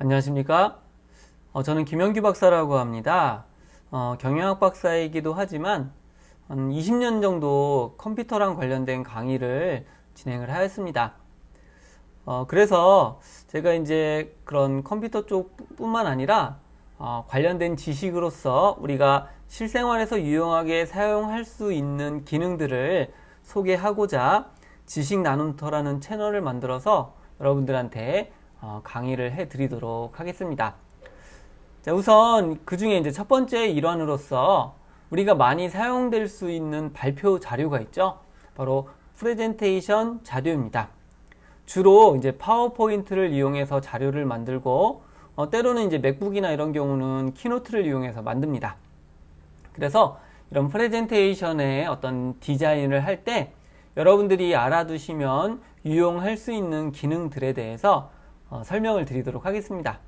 안녕하십니까? 저는 김영규 박사라고 합니다. 경영학 박사이기도 하지만 한 20년 정도 컴퓨터랑 관련된 강의를 진행을 하였습니다. 그래서 제가 이제 그런 컴퓨터 쪽뿐만 아니라 관련된 지식으로서 우리가 실생활에서 유용하게 사용할 수 있는 기능들을 소개하고자 지식 나눔터라는 채널을 만들어서 여러분들한테 강의를 해드리도록 하겠습니다. 자, 우선 그 중에 이제 첫 번째 일환으로서 우리가 많이 사용될 수 있는 발표 자료가 있죠. 바로 프레젠테이션 자료입니다. 주로 이제 파워포인트를 이용해서 자료를 만들고 때로는 이제 맥북이나 이런 경우는 키노트를 이용해서 만듭니다. 그래서 이런 프레젠테이션의 어떤 디자인을 할 때 여러분들이 알아두시면 유용할 수 있는 기능들에 대해서 설명을 드리도록 하겠습니다.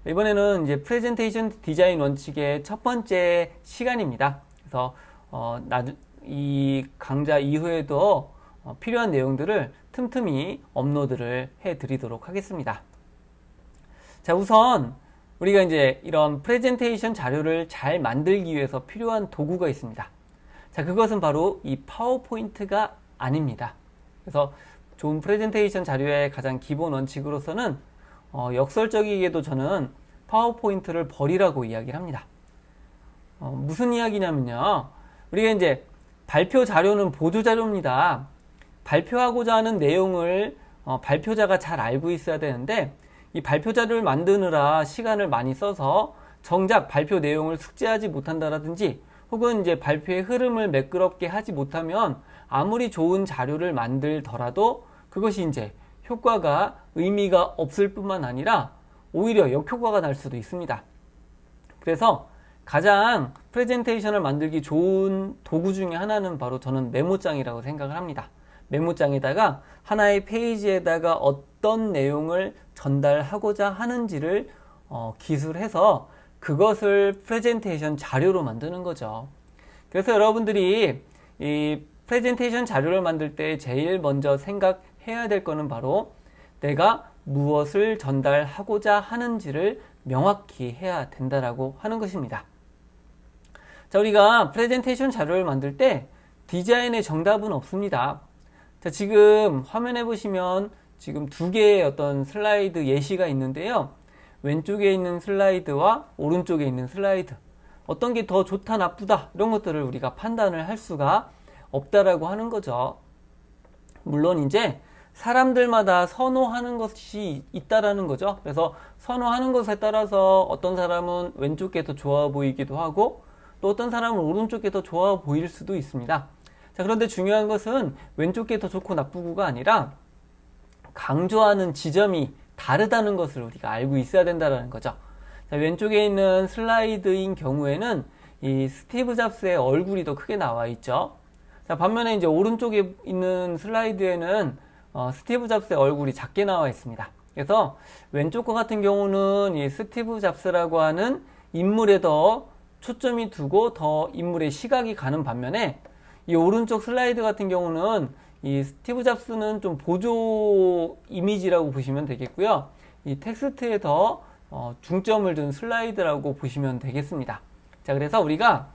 이번에는 이제 프레젠테이션 디자인 원칙의 첫 번째 시간입니다. 그래서 이 강좌 이후에도 필요한 내용들을 틈틈이 업로드를 해 드리도록 하겠습니다. 자, 우선 우리가 이제 이런 프레젠테이션 자료를 잘 만들기 위해서 필요한 도구가 있습니다. 자, 그것은 바로 이 파워포인트가 아닙니다. 그래서 좋은 프레젠테이션 자료의 가장 기본 원칙으로서는 역설적이게도 저는 파워포인트를 버리라고 이야기를 합니다. 무슨 이야기냐면요. 우리가 이제 발표 자료는 보조 자료입니다. 발표하고자 하는 내용을 발표자가 잘 알고 있어야 되는데 이 발표 자료를 만드느라 시간을 많이 써서 정작 발표 내용을 숙지하지 못한다라든지 혹은 이제 발표의 흐름을 매끄럽게 하지 못하면 아무리 좋은 자료를 만들더라도 그것이 이제 효과가 의미가 없을 뿐만 아니라 오히려 역효과가 날 수도 있습니다. 그래서 가장 프레젠테이션을 만들기 좋은 도구 중에 하나는 바로 저는 메모장이라고 생각을 합니다. 메모장에다가 하나의 페이지에다가 어떤 내용을 전달하고자 하는지를 기술해서 그것을 프레젠테이션 자료로 만드는 거죠. 그래서 여러분들이 이 프레젠테이션 자료를 만들 때 제일 먼저 생각해야 될 거는 바로 내가 무엇을 전달하고자 하는지를 명확히 해야 된다라고 하는 것입니다. 자, 우리가 프레젠테이션 자료를 만들 때 디자인의 정답은 없습니다. 자, 지금 화면에 보시면 지금 두 개의 어떤 슬라이드 예시가 있는데요. 왼쪽에 있는 슬라이드와 오른쪽에 있는 슬라이드. 어떤 게 더 좋다, 나쁘다, 이런 것들을 우리가 판단을 할 수가 없다라고 하는 거죠. 물론 이제 사람들마다 선호하는 것이 있다라는 거죠. 그래서 선호하는 것에 따라서 어떤 사람은 왼쪽 게 더 좋아 보이기도 하고 또 어떤 사람은 오른쪽 게 더 좋아 보일 수도 있습니다. 자, 그런데 중요한 것은 왼쪽 게 더 좋고 나쁘고가 아니라 강조하는 지점이 다르다는 것을 우리가 알고 있어야 된다는 거죠. 자, 왼쪽에 있는 슬라이드인 경우에는 이 스티브 잡스의 얼굴이 더 크게 나와 있죠. 자, 반면에 이제 오른쪽에 있는 슬라이드에는 스티브 잡스의 얼굴이 작게 나와 있습니다. 그래서 왼쪽 거 같은 경우는 이 스티브 잡스라고 하는 인물에 더 초점이 두고 더 인물의 시각이 가는 반면에 이 오른쪽 슬라이드 같은 경우는 이 스티브 잡스는 좀 보조 이미지라고 보시면 되겠고요. 이 텍스트에 더 중점을 둔 슬라이드라고 보시면 되겠습니다. 자, 그래서 우리가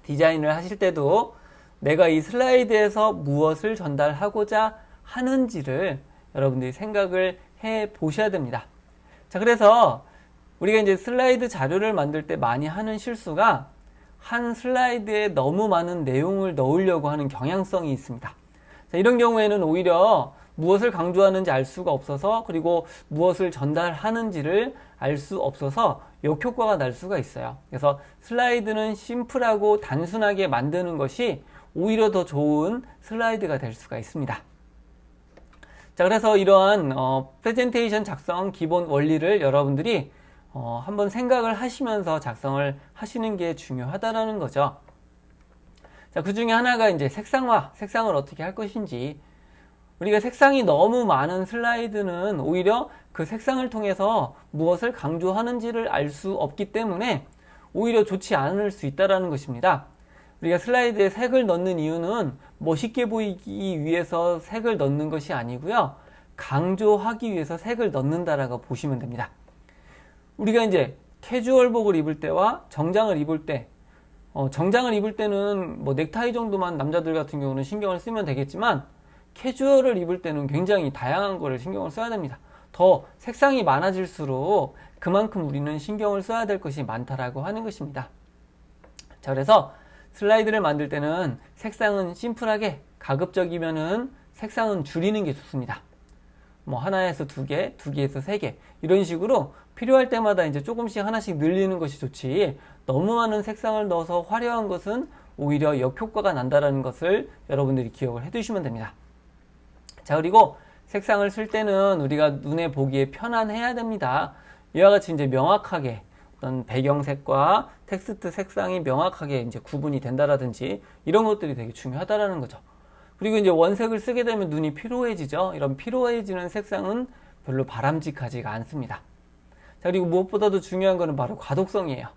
디자인을 하실 때도 내가 이 슬라이드에서 무엇을 전달하고자 하는지를 여러분들이 생각을 해 보셔야 됩니다. 자, 그래서 우리가 이제 슬라이드 자료를 만들 때 많이 하는 실수가 한 슬라이드에 너무 많은 내용을 넣으려고 하는 경향성이 있습니다. 자, 이런 경우에는 오히려 무엇을 강조하는지 알 수가 없어서 그리고 무엇을 전달하는지를 알 수 없어서 역효과가 날 수가 있어요. 그래서 슬라이드는 심플하고 단순하게 만드는 것이 오히려 더 좋은 슬라이드가 될 수가 있습니다. 자, 그래서 이러한 프레젠테이션 작성 기본 원리를 여러분들이 한번 생각을 하시면서 작성을 하시는 게 중요하다라는 거죠. 자, 그 중에 하나가 이제 색상화, 색상을 어떻게 할 것인지. 우리가 색상이 너무 많은 슬라이드는 오히려 그 색상을 통해서 무엇을 강조하는지를 알 수 없기 때문에 오히려 좋지 않을 수 있다는 것입니다. 우리가 슬라이드에 색을 넣는 이유는 멋있게 보이기 위해서 색을 넣는 것이 아니고요. 강조하기 위해서 색을 넣는다라고 보시면 됩니다. 우리가 이제 캐주얼복을 입을 때와 정장을 입을 때, 정장을 입을 때는 뭐 넥타이 정도만 남자들 같은 경우는 신경을 쓰면 되겠지만, 캐주얼을 입을 때는 굉장히 다양한 거를 신경을 써야 됩니다. 더 색상이 많아질수록 그만큼 우리는 신경을 써야 될 것이 많다라고 하는 것입니다. 자, 그래서 슬라이드를 만들 때는 색상은 심플하게, 가급적이면은 색상은 줄이는 게 좋습니다. 뭐 하나에서 두 개, 두 개에서 세 개, 이런 식으로 필요할 때마다 이제 조금씩 하나씩 늘리는 것이 좋지, 너무 많은 색상을 넣어서 화려한 것은 오히려 역효과가 난다라는 것을 여러분들이 기억을 해 두시면 됩니다. 자, 그리고 색상을 쓸 때는 우리가 눈에 보기에 편안해야 됩니다. 이와 같이 이제 명확하게 어떤 배경색과 텍스트 색상이 명확하게 이제 구분이 된다라든지 이런 것들이 되게 중요하다라는 거죠. 그리고 이제 원색을 쓰게 되면 눈이 피로해지죠. 이런 피로해지는 색상은 별로 바람직하지가 않습니다. 자, 그리고 무엇보다도 중요한 거는 바로 가독성이에요.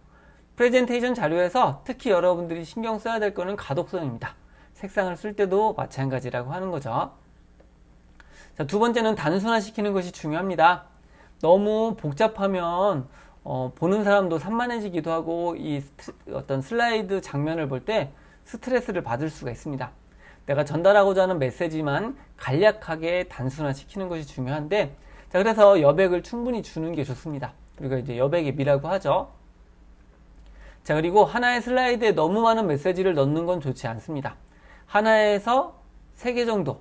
프레젠테이션 자료에서 특히 여러분들이 신경 써야 될 거는 가독성입니다. 색상을 쓸 때도 마찬가지라고 하는 거죠. 자, 두 번째는 단순화시키는 것이 중요합니다. 너무 복잡하면 보는 사람도 산만해지기도 하고 어떤 슬라이드 장면을 볼 때 스트레스를 받을 수가 있습니다. 내가 전달하고자 하는 메시지만 간략하게 단순화시키는 것이 중요한데, 자, 그래서 여백을 충분히 주는 게 좋습니다. 우리가 이제 여백의 미라고 하죠. 자, 그리고 하나의 슬라이드에 너무 많은 메시지를 넣는 건 좋지 않습니다. 하나에서 3개 정도,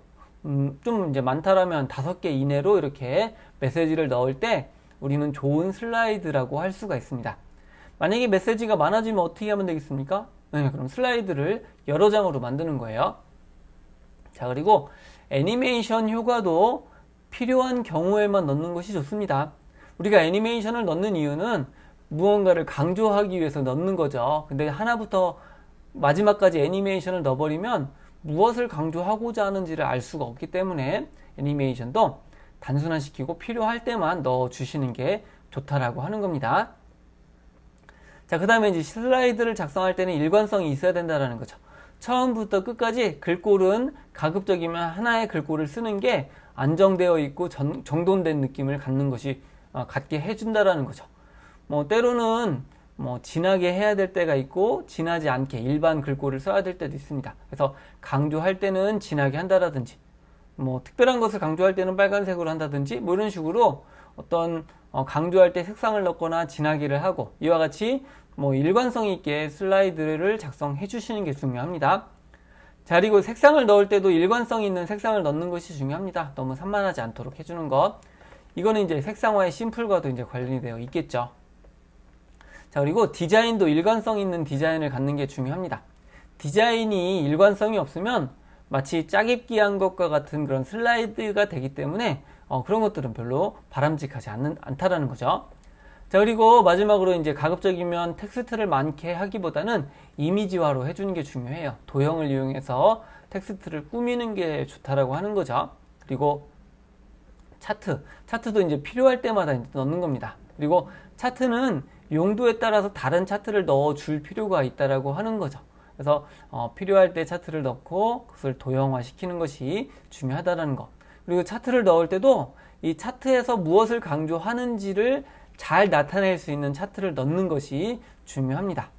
좀 이제 많다라면 5개 이내로 이렇게 메시지를 넣을 때 우리는 좋은 슬라이드라고 할 수가 있습니다. 만약에 메시지가 많아지면 어떻게 하면 되겠습니까? 네, 그럼 슬라이드를 여러 장으로 만드는 거예요. 자, 그리고 애니메이션 효과도 필요한 경우에만 넣는 것이 좋습니다. 우리가 애니메이션을 넣는 이유는 무언가를 강조하기 위해서 넣는 거죠. 근데 하나부터 마지막까지 애니메이션을 넣어버리면 무엇을 강조하고자 하는지를 알 수가 없기 때문에 애니메이션도 단순화시키고 필요할 때만 넣어주시는 게 좋다라고 하는 겁니다. 자, 그 다음에 이제 슬라이드를 작성할 때는 일관성이 있어야 된다는 거죠. 처음부터 끝까지 글꼴은 가급적이면 하나의 글꼴을 쓰는 게 안정되어 있고 정돈된 느낌을 갖게 해준다라는 거죠. 뭐 때로는 진하게 해야 될 때가 있고 진하지 않게 일반 글꼴을 써야 될 때도 있습니다. 그래서 강조할 때는 진하게 한다라든지, 특별한 것을 강조할 때는 빨간색으로 한다든지, 이런 식으로 어떤 강조할 때 색상을 넣거나 진하기를 하고, 이와 같이 일관성 있게 슬라이드를 작성해 주시는 게 중요합니다. 자, 그리고 색상을 넣을 때도 일관성 있는 색상을 넣는 것이 중요합니다. 너무 산만하지 않도록 해주는 것. 이거는 이제 색상화의 심플과도 이제 관련이 되어 있겠죠. 자, 그리고 디자인도 일관성 있는 디자인을 갖는 게 중요합니다. 디자인이 일관성이 없으면 마치 짜깁기한 것과 같은 그런 슬라이드가 되기 때문에 그런 것들은 별로 바람직하지 않다라는 거죠. 자, 그리고 마지막으로 이제 가급적이면 텍스트를 많게 하기보다는 이미지화로 해주는 게 중요해요. 도형을 이용해서 텍스트를 꾸미는 게 좋다라고 하는 거죠. 그리고 차트도 이제 필요할 때마다 이제 넣는 겁니다. 그리고 차트는 용도에 따라서 다른 차트를 넣어줄 필요가 있다라고 하는 거죠. 그래서 필요할 때 차트를 넣고 그것을 도형화 시키는 것이 중요하다는 거. 그리고 차트를 넣을 때도 이 차트에서 무엇을 강조하는지를 잘 나타낼 수 있는 차트를 넣는 것이 중요합니다. 자,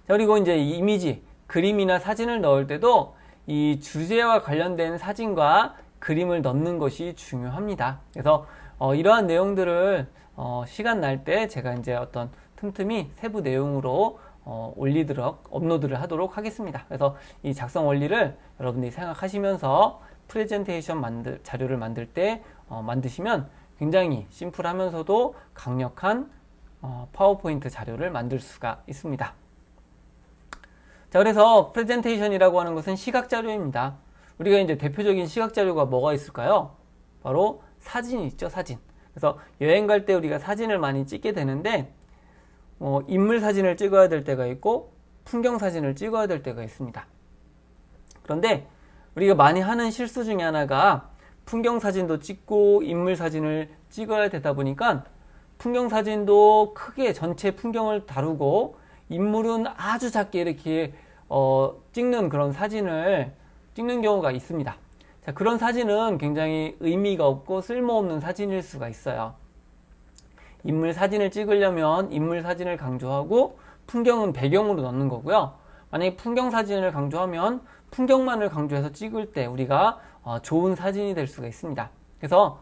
그리고 이제 이미지, 그림이나 사진을 넣을 때도 이 주제와 관련된 사진과 그림을 넣는 것이 중요합니다. 그래서 이러한 내용들을 시간 날 때 제가 이제 어떤 틈틈이 세부 내용으로 업로드를 하도록 하겠습니다. 그래서 이 작성 원리를 여러분들이 생각하시면서 프레젠테이션 자료를 만들 때 만드시면 굉장히 심플하면서도 강력한 파워포인트 자료를 만들 수가 있습니다. 자, 그래서 프레젠테이션이라고 하는 것은 시각 자료입니다. 우리가 이제 대표적인 시각 자료가 뭐가 있을까요? 바로 사진이 있죠, 사진. 그래서 여행 갈 때 우리가 사진을 많이 찍게 되는데 인물 사진을 찍어야 될 때가 있고 풍경 사진을 찍어야 될 때가 있습니다. 그런데 우리가 많이 하는 실수 중에 하나가 풍경 사진도 찍고 인물 사진을 찍어야 되다 보니까 풍경 사진도 크게 전체 풍경을 다루고 인물은 아주 작게 이렇게 찍는 그런 사진을 찍는 경우가 있습니다. 자, 그런 사진은 굉장히 의미가 없고 쓸모없는 사진일 수가 있어요. 인물 사진을 찍으려면 인물 사진을 강조하고 풍경은 배경으로 넣는 거고요. 만약에 풍경 사진을 강조하면 풍경만을 강조해서 찍을 때 우리가 좋은 사진이 될 수가 있습니다. 그래서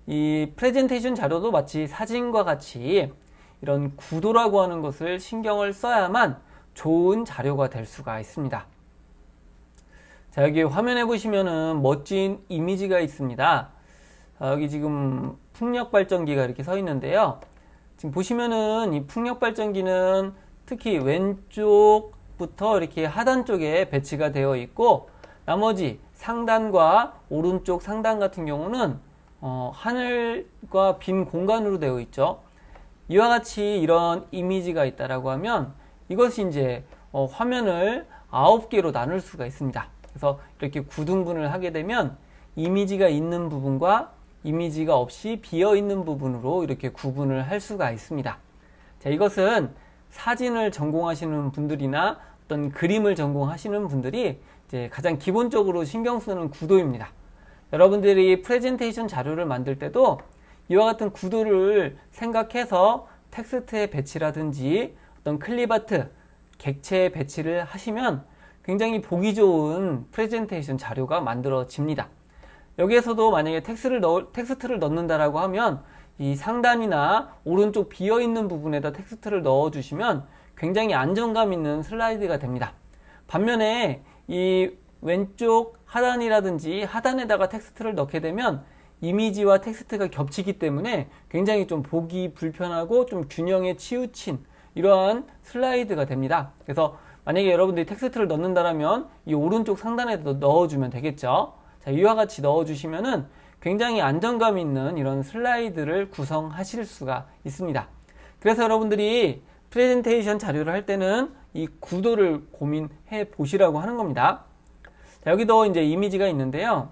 이 프레젠테이션 자료도 마치 사진과 같이 이런 구도라고 하는 것을 신경을 써야만 좋은 자료가 될 수가 있습니다. 자, 여기 화면에 보시면은 멋진 이미지가 있습니다. 여기 지금 풍력 발전기가 이렇게 서 있는데요. 지금 보시면은 이 풍력 발전기는 특히 왼쪽부터 이렇게 하단 쪽에 배치가 되어 있고, 나머지 상단과 오른쪽 상단 같은 경우는 하늘과 빈 공간으로 되어 있죠. 이와 같이 이런 이미지가 있다라고 하면 이것이 이제 화면을 9개로 나눌 수가 있습니다. 그래서 이렇게 구등분을 하게 되면 이미지가 있는 부분과 이미지가 없이 비어 있는 부분으로 이렇게 구분을 할 수가 있습니다. 자, 이것은 사진을 전공하시는 분들이나 어떤 그림을 전공하시는 분들이 이제 가장 기본적으로 신경 쓰는 구도입니다. 여러분들이 프레젠테이션 자료를 만들 때도 이와 같은 구도를 생각해서 텍스트의 배치라든지 어떤 클립아트, 객체의 배치를 하시면 굉장히 보기 좋은 프레젠테이션 자료가 만들어집니다. 여기에서도 만약에 텍스트를 넣는다라고 하면 이 상단이나 오른쪽 비어있는 부분에다 텍스트를 넣어주시면 굉장히 안정감 있는 슬라이드가 됩니다. 반면에 이 왼쪽 하단이라든지 하단에다가 텍스트를 넣게 되면 이미지와 텍스트가 겹치기 때문에 굉장히 좀 보기 불편하고 좀 균형에 치우친 이러한 슬라이드가 됩니다. 그래서 만약에 여러분들이 텍스트를 넣는다라면 이 오른쪽 상단에 넣어주면 되겠죠. 자, 이와 같이 넣어주시면은 굉장히 안정감 있는 이런 슬라이드를 구성하실 수가 있습니다. 그래서 여러분들이 프레젠테이션 자료를 할 때는 이 구도를 고민해 보시라고 하는 겁니다. 자, 여기도 이제 이미지가 있는데요.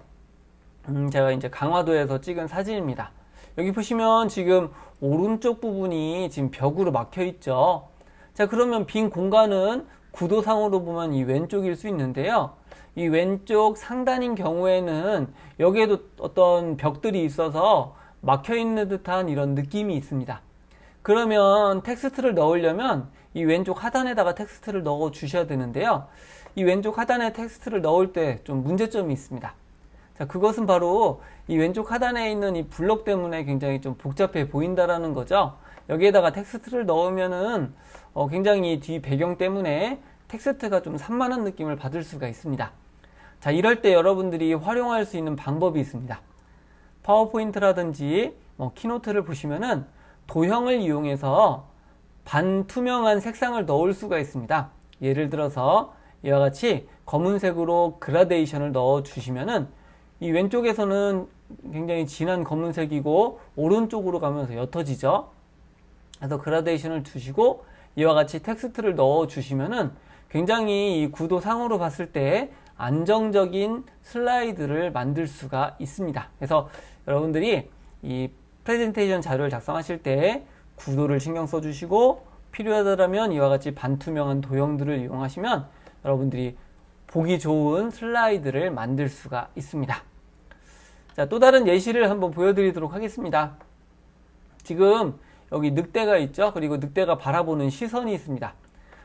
제가 이제 강화도에서 찍은 사진입니다. 여기 보시면 지금 오른쪽 부분이 지금 벽으로 막혀 있죠. 자, 그러면 빈 공간은 구도상으로 보면 이 왼쪽일 수 있는데요. 이 왼쪽 상단인 경우에는 여기에도 어떤 벽들이 있어서 막혀 있는 듯한 이런 느낌이 있습니다. 그러면 텍스트를 넣으려면 이 왼쪽 하단에다가 텍스트를 넣어 주셔야 되는데요. 이 왼쪽 하단에 텍스트를 넣을 때 좀 문제점이 있습니다. 자, 그것은 바로 이 왼쪽 하단에 있는 이 블럭 때문에 굉장히 좀 복잡해 보인다라는 거죠. 여기에다가 텍스트를 넣으면은 굉장히 뒤 배경 때문에 텍스트가 좀 산만한 느낌을 받을 수가 있습니다. 자, 이럴 때 여러분들이 활용할 수 있는 방법이 있습니다. 파워포인트라든지 키노트를 보시면은 도형을 이용해서 반투명한 색상을 넣을 수가 있습니다. 예를 들어서 이와 같이 검은색으로 그라데이션을 넣어 주시면은 이 왼쪽에서는 굉장히 진한 검은색이고 오른쪽으로 가면서 옅어지죠. 그래서 그라데이션을 주시고 이와 같이 텍스트를 넣어 주시면은 굉장히 이 구도상으로 봤을 때 안정적인 슬라이드를 만들 수가 있습니다. 그래서 여러분들이 이 프레젠테이션 자료를 작성하실 때 구도를 신경 써주시고 필요하다면 이와 같이 반투명한 도형들을 이용하시면 여러분들이 보기 좋은 슬라이드를 만들 수가 있습니다. 자, 또 다른 예시를 한번 보여드리도록 하겠습니다. 지금 여기 늑대가 있죠. 그리고 늑대가 바라보는 시선이 있습니다.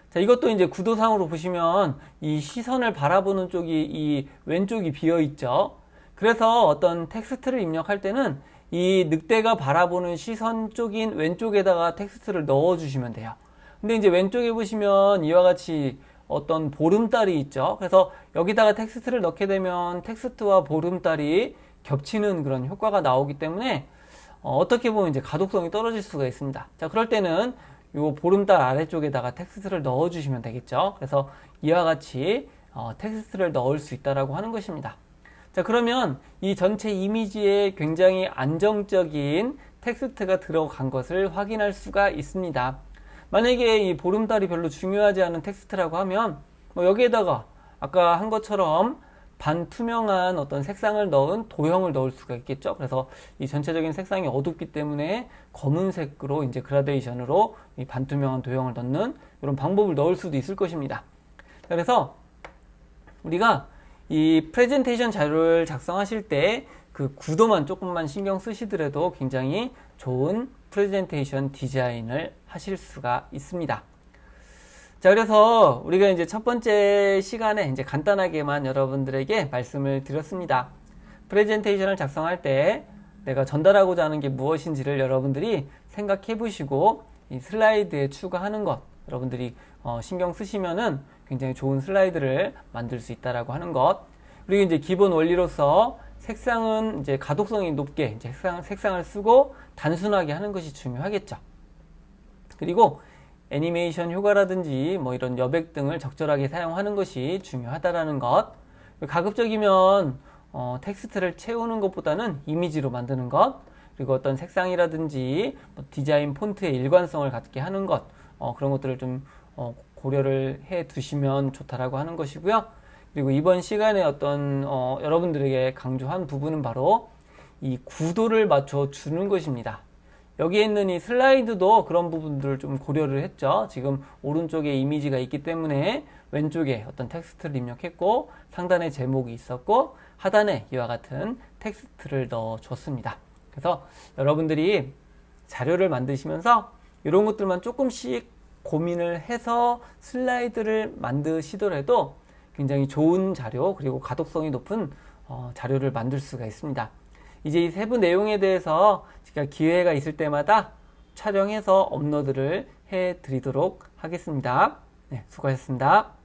자, 이것도 이제 구도상으로 보시면 이 시선을 바라보는 쪽이 이 왼쪽이 비어 있죠. 그래서 어떤 텍스트를 입력할 때는 이 늑대가 바라보는 시선 쪽인 왼쪽에다가 텍스트를 넣어 주시면 돼요. 근데 이제 왼쪽에 보시면 이와 같이 어떤 보름달이 있죠. 그래서 여기다가 텍스트를 넣게 되면 텍스트와 보름달이 겹치는 그런 효과가 나오기 때문에 어떻게 보면 이제 가독성이 떨어질 수가 있습니다. 자, 그럴 때는 이 보름달 아래쪽에다가 텍스트를 넣어 주시면 되겠죠. 그래서 이와 같이 텍스트를 넣을 수 있다라고 하는 것입니다. 자, 그러면 이 전체 이미지에 굉장히 안정적인 텍스트가 들어간 것을 확인할 수가 있습니다. 만약에 이 보름달이 별로 중요하지 않은 텍스트라고 하면 여기에다가 아까 한 것처럼 반투명한 어떤 색상을 넣은 도형을 넣을 수가 있겠죠. 그래서 이 전체적인 색상이 어둡기 때문에 검은색으로 이제 그라데이션으로 이 반투명한 도형을 넣는 이런 방법을 넣을 수도 있을 것입니다. 그래서 우리가 이 프레젠테이션 자료를 작성하실 때 그 구도만 조금만 신경 쓰시더라도 굉장히 좋은 프레젠테이션 디자인을 하실 수가 있습니다. 자, 그래서 우리가 이제 첫 번째 시간에 이제 간단하게만 여러분들에게 말씀을 드렸습니다. 프레젠테이션을 작성할 때 내가 전달하고자 하는 게 무엇인지를 여러분들이 생각해 보시고 이 슬라이드에 추가하는 것 여러분들이 신경 쓰시면은 굉장히 좋은 슬라이드를 만들 수 있다라고 하는 것. 그리고 이제 기본 원리로서 색상은 이제 가독성이 높게 이제 색상을 쓰고 단순하게 하는 것이 중요하겠죠. 그리고 애니메이션 효과라든지 뭐 이런 여백 등을 적절하게 사용하는 것이 중요하다라는 것. 가급적이면 텍스트를 채우는 것보다는 이미지로 만드는 것. 그리고 어떤 색상이라든지 뭐 디자인 폰트의 일관성을 갖게 하는 것. 그런 것들을 좀 고려를 해 두시면 좋다라고 하는 것이고요. 그리고 이번 시간에 어떤 여러분들에게 강조한 부분은 바로 이 구도를 맞춰 주는 것입니다. 여기에 있는 이 슬라이드도 그런 부분들을 좀 고려를 했죠. 지금 오른쪽에 이미지가 있기 때문에 왼쪽에 어떤 텍스트를 입력했고 상단에 제목이 있었고 하단에 이와 같은 텍스트를 넣어줬습니다. 그래서 여러분들이 자료를 만드시면서 이런 것들만 조금씩 고민을 해서 슬라이드를 만드시더라도 굉장히 좋은 자료 그리고 가독성이 높은 자료를 만들 수가 있습니다. 이제 이 세부 내용에 대해서 제가 기회가 있을 때마다 촬영해서 업로드를 해 드리도록 하겠습니다. 네, 수고하셨습니다.